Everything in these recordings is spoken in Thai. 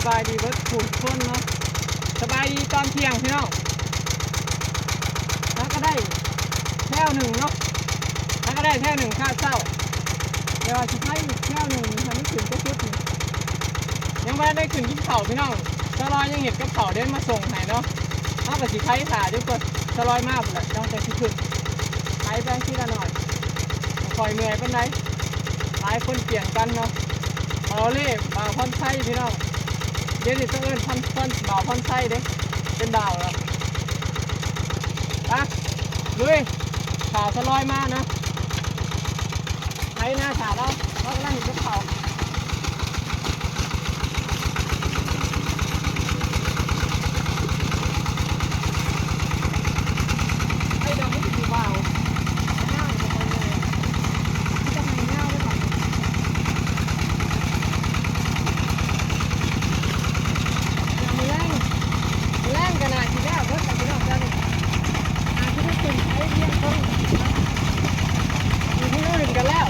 บายดีเบิร์ดทุกคนเนาะสบายดีตอนเที่ยงพี่น้องแล้วก็ได้แถวหนึ่งเนาะแล้วก็ได้แถวหนึ่งข้าวเช้าเดี๋ยวจะให้อีกแถวหนึ่งทำให้ถึงก็ชุดยังไม่ได้ขึ้นกินข้าวพี่น้องสลอยยังเห็นกับข้าวเดินมาส่งให้เนาะเอาไปสิไข่ขาทุกคนสลอยมากเลยต้องแต่ที่ขึ้นไข่แบงที่ละหน่อยคอยเหนื่อยเป็นไรหลายคนเปลี่ยนกันเนาะเอาเล่บ่าวพอนไส้พี่น้องเดี๋ยวนี้ต้องเอิ้นพอนบ่าวพอนไส้เด้เป็นบ่าวแล้วไปลุยข่าวสลอยมากนะไข่หน้าขาเรากำลังเห็นกับข่าวไอ้ดอกไม่ติดบ่าวหน้าจะไปเลยจะให้หน้าได้ก่อนแรงกันนะทีแรกเพิ่งแต่ทีแรกจะได้ที่ได้ตื่นใช้เลี้ยงต้นอยู่ที่อื่นกันแล้ว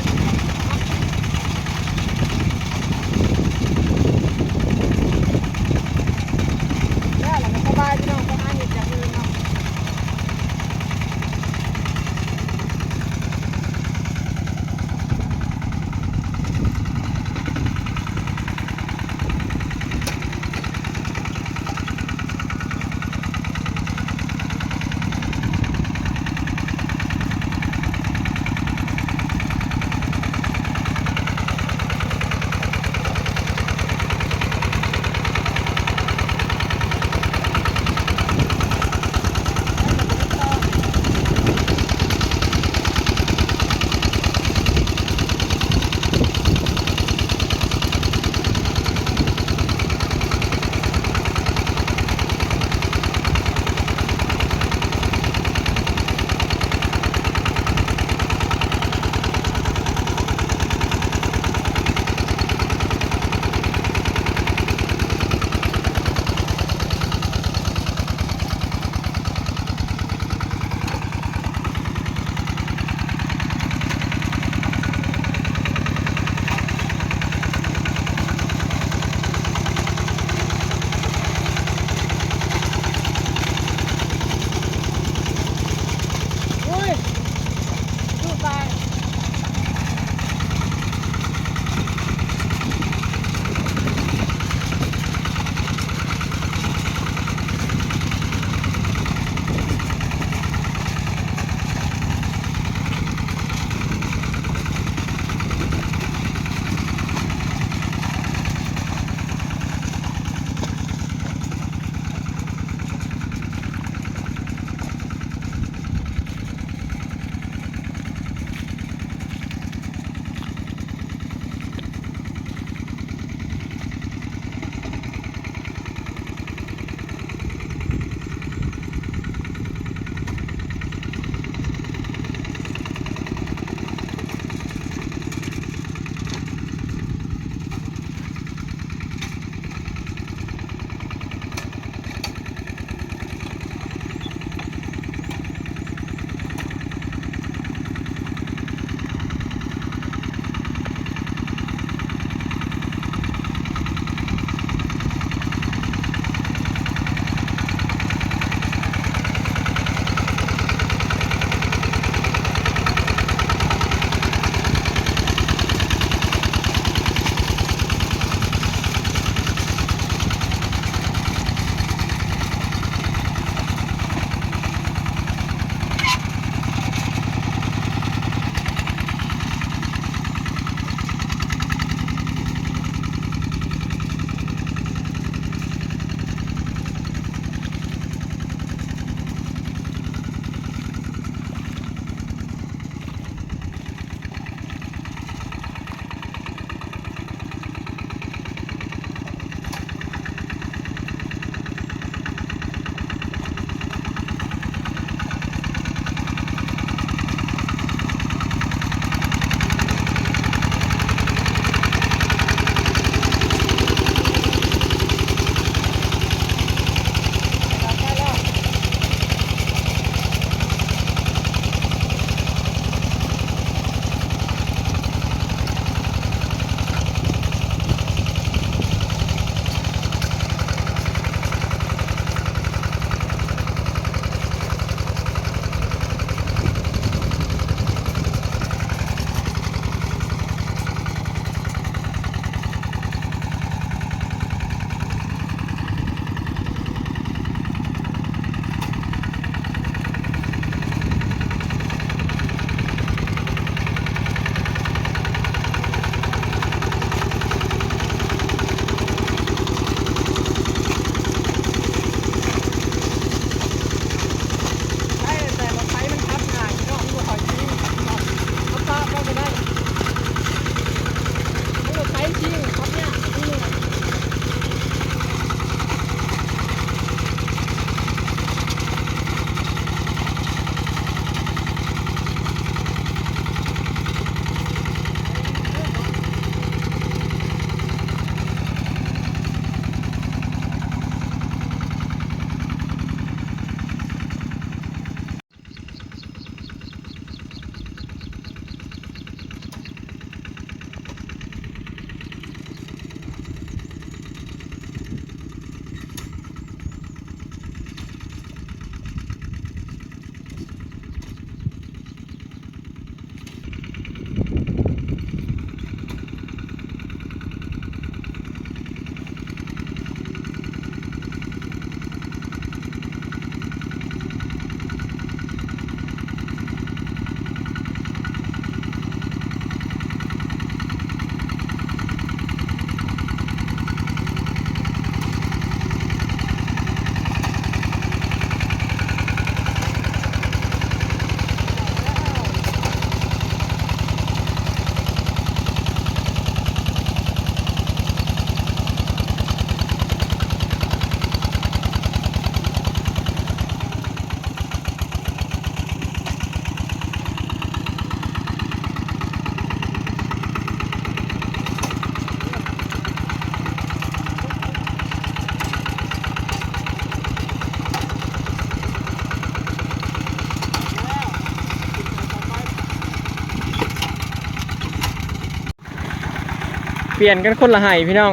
ลี่ยนกันคนละไห้พี่น้อง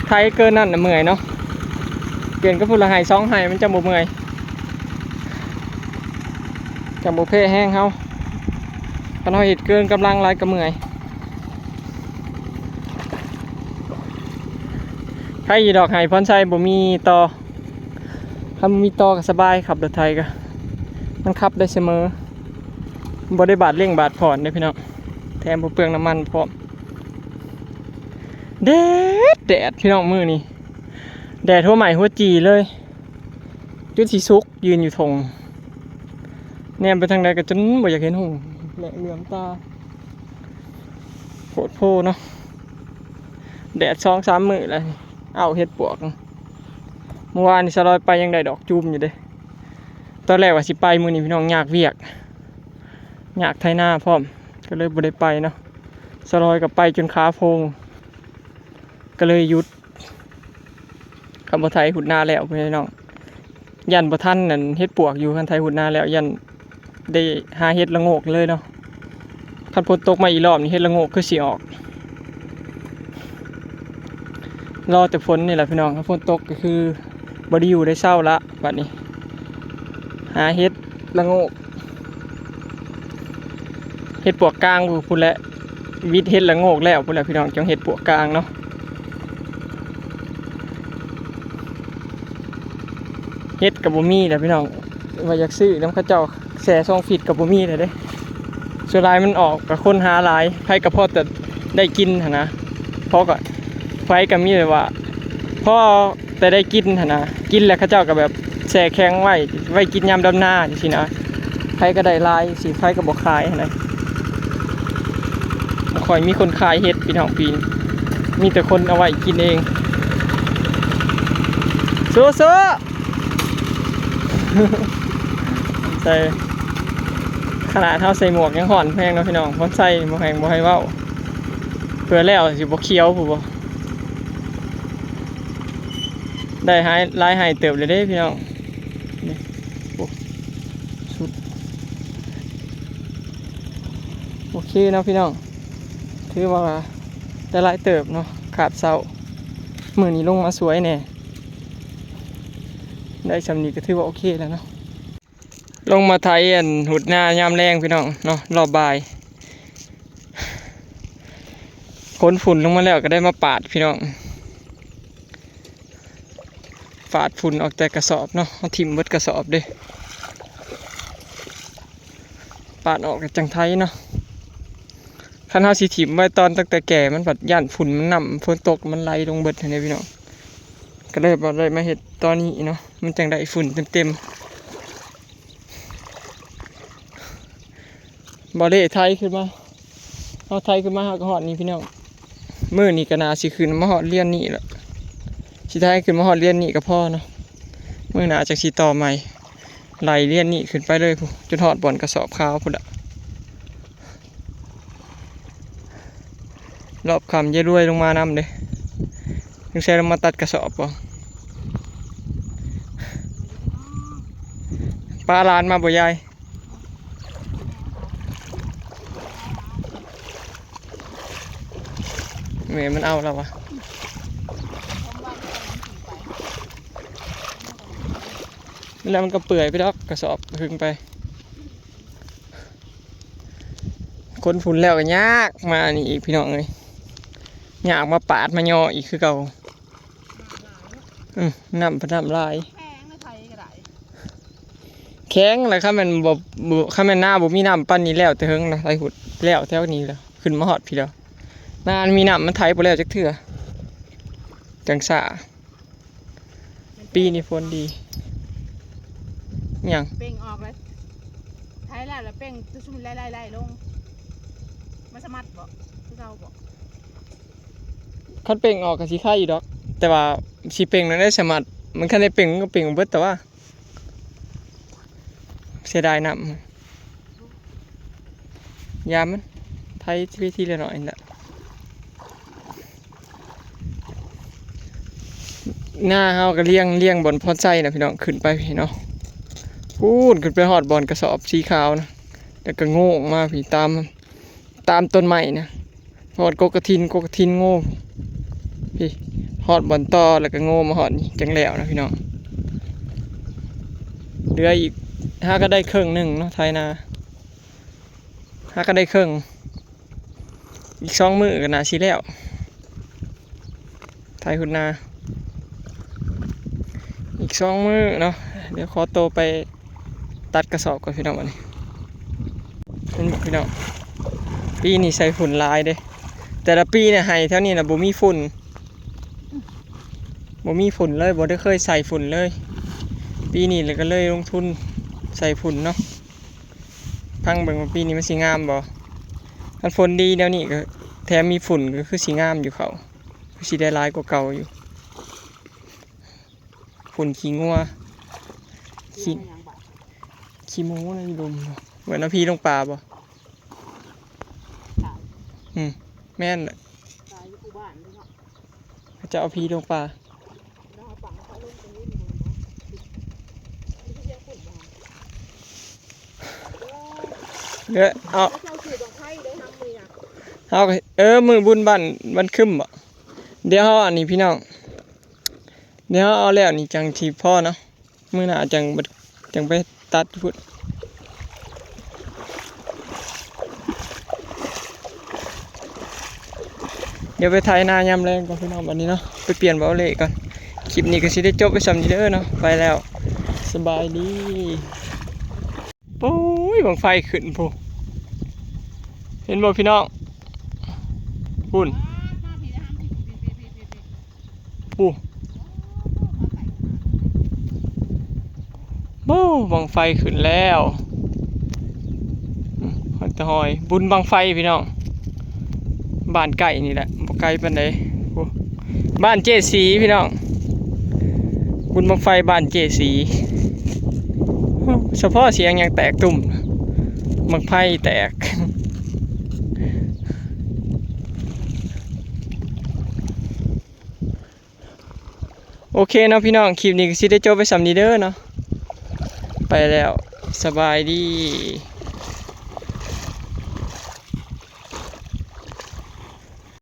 ไทยเกินนั่นน่ะเมื่อยเนาะเปลี่ยนกันคนละไห้2ไห้มันจะบ่เมื่อยจะบ่เพ่แห้งเฮาคันเฮาเฮ็ดเกินกำลังหลายก็เมื่อยใครอีดอกไห้พรชัยบ่มีต่อถ้ามีต่อก็สบายขับรถไทยก็มันขับได้เสมอบ่ได้บาดเร่งบาดผ่อนเด้พี่น้องแถมบ่เปลืองน้ำมันพร้อมแดดพี่น้องมื้อนี้แดดทั่วใหม่หัวจีเลยจุดสีซุกยืนอยู่ทงแนมไปทางใดก็จนบ่อยากเห็นหงแหละเหลือมตาโคตรโพเนาะแดด2-3 มื้อแล้วเอาเฮ็ดปวกเมื่อวานนี่สลอยไปยังได้ดอกจุ่มอยู่เด้ตอนแรกว่าสิไปมื้อนี้พี่น้องอยากเวียกอยากไถนาพร้อมก็เลยบ่ได้ไปเนาะสลอยก็ไปจนขาโพงก็เลยหยุดคำบ่ไทยหุดนาแล้วพี่น้องยันบ่ทันนั่นเฮ็ดปวกอยู่คันไทยหุดนาแล้วยันได้หาเฮ็ดละโงกเลยเนาะคันฝนตกมาอีกรอบนี่เฮ็ดละโงกคือสิออกรอแต่ฝนนี่แหละพี่น้องถ้าฝนตกก็คือบ่ได้อยู่ได้เศร้าละบัดนี้หาเฮ็ดละโงกเฮ็ดปวกกลางพุ่นแหละวิทย์เฮ็ดละโงกแล้วพุ่นแหละพี่น้องจังเฮ็ดปวกกลางเนาะเฮ็ดกับบ่มีแหละพี่น้องว่าอยากซื้อน้ำข้าวเจ้าแส่ซองฟิตกับบ่มีเลยเด้ส่วนลายมันออกกับคนหาหลายไผกับพ่อแต่ได้กินหั่นนะเพราะก็ไผก็มีเลยว่าพ่อแต่ได้กินหั่นนะกินแล้วข้าวเจ้าก็แบบแช่แข็งไว้กินยามดำหน้าจังซี่นะไผก็ได้หลายสิไผก็บ่ขายหั่นน่ะบ่ค่อยมีคนขายเฮ็ดพี่น้องปีนมีแต่คนเอาไว้กินเองสู้ๆใส่ขนาดเท่าใส่หมวกยังห่อนแพงเนาะพี่น้องเพราะใส่บ่แพงบ่ให้เว้าเพื่อแล้วสิบ่เคี้ยวผู้บ่ได้หายลายหายเติบเลยเด้พี่น้องนี่โอ้สุดโอเคเนาะพี่น้องถือว่าได้ลายเติบเนาะขาดเสามื้อนี้ลงมาสวยแน่ได้สำนีก็ถือว่าโอเคแล้วเนาะลงมาไทยหุดหน้ายามแรงพี่น้องเนาะรอบบ่ายขนฝุ่นลงมาแล้วก็ได้มาปาดพี่น้องปาดฝุ่นออกแต่กระสอบเนาะเอาทิ่มเบิดกระสอบเด้ปาดออกกับจังไทยเนาะคันเฮาสิทิ่มไว้ตอนตั้งแต่แก่มันปัดย่านฝุ่นมันนำฝนตกมันไหลลงเบิดให้พี่น้องก็เลยบ่ได้มาเฮ็ดตอนนี้เนาะมันจังได้ฝุ่นเต็มบ่ได้ไทยขึ้นมาเอาไทยขึ้นมาหาก็ฮอดนี่พี่น้องมื้อนี้ก็น่าสิขึ้นมาฮอดเรียนนี่แหละสิไทยขึ้นมาฮอดเรียนนี่ก็พอเนาะมื้อหน้าจักสิต่อใหม่ไล่เรียนนี่ขึ้นไปเลยพุ่นจนฮอดบ่อนกระสอบขาวพุ่นน่ะรอบค่ำยายรวยลงมานำเด้ถึงใส่ลงมาตัดกระสอบบ่ปลาลานมาบ่ยายแม่มันเอาแล้ววะแล้วมันก็เปื่อยไปดอกกระสอบหึงไปคนฝุ่นแล้วก็ยากมานี่อีกพี่น้องเลยยากมาปาดมาย่ออีกคือเก่าน้ำลายแข็งเลยครับมันบ่ข้ามันหน้าบ่มีน้ำปั้นนี้แล้วแต่เฮิงนะไรหุดแล้วแถวนี้แล้วขึ้นมาหอดพี่แล้วนานมีน้ำมันไถบ่แล้วจักเทื่อจังสะปีนี้ฝนดียังเป่งออกเลยไถแล้วเป่งจะชุ่มไล่ลงมันสมัดบ่ที่เราบ่คันเป่งออกกับสีไข่อยู่ดอกแต่ว่าสีเป่งนั้นได้สมัดมันคันได้เป่งก็เป่งเบิดแต่ว่าเสียดายน้ำยามมันไทยทีละหน่อยนี่แหละหน้าเฮาก็เลี้ยงบนพอใจนะพี่น้องขึ้นไปพี่เนาะพูดขึ้นไปหอดบอลกระสอบสีขาวนะแต่ก็โง่มาพี่ตามต้นไม้นะ ฮอดกกกระทินโง่พี่ฮอดบ่อนต่อแล้วก็โง่มาฮอดนี่จังแล้วนะพี่น้องเหลืออีกถ้าก็ได้ครึ่งหนึงเนาะไทยนาถ้าก็ได้ครึ่งอีก2 มื้อก็น่าสิแล้วไทยหุ่นนาอีก2 มื้อเนาะเดี๋ยวขอตัวไปตัดกระสอบก่อนพี่น้องวันนี้พี่น้องปีนี้ใส่ฝุ่นลายเด้แต่ละปีเนี่ยไห้แถวนี้นะบ่มีฝุ่นเลยบ่ได้เคยใส่ฝุ่นเลยปีนี้เลยก็เลยลงทุนใส่ฝุ่นเนาะพังเบิ่งว่าปีนี้มันสิงามบ่ถ้าฝนดีเดี๋ยวนี้ก็แถมมีฝุ่นก็คือสิงามอยู่เขาคือสิได้หลายกว่าเก่าอยู่ฝุ่นขี้งัวขี้หมูนะอยู่ดุมเหมือนน้ำพีลงป่าบ่แม่นแหละจะเอาพีลงป่าเดี๋ยวเอามือบุญบันคึมบ่เดี๋ยวอันนี้พี่น้องเดี๋ยวเอาแล้วนี่จังทีพ่อเนาะมื้อหน้าจังไปตัดพุดเดี๋ยวไปไถนายามแรงก่อนพี่น้องวันนี้เนาะไปเปลี่ยนเบาเล่ก่อนคลิปนี้ก็สิได้จบไปสำนี้เด้อเนาะไปแล้วสบายดีโอ้ยบังไฟขึ้นพูเห็นบ่พี่น้องปุ่นปูโอ้บังไฟขึ้นแล้วหอยตะหอยบุญบังไฟพี่น้องบ้านไก่นี่แหละบ่ไกลปานใดบ้านเจสีพี่น้องบุญบังไฟบ้านเจสีเฉพาะเสียงยังแตกตุ่มบังไฟแตกโอเคเนาะพี่น้องคลิปนี้ก็สิได้จบไปสำนี้เด้อเนาะไปแล้วสบายดี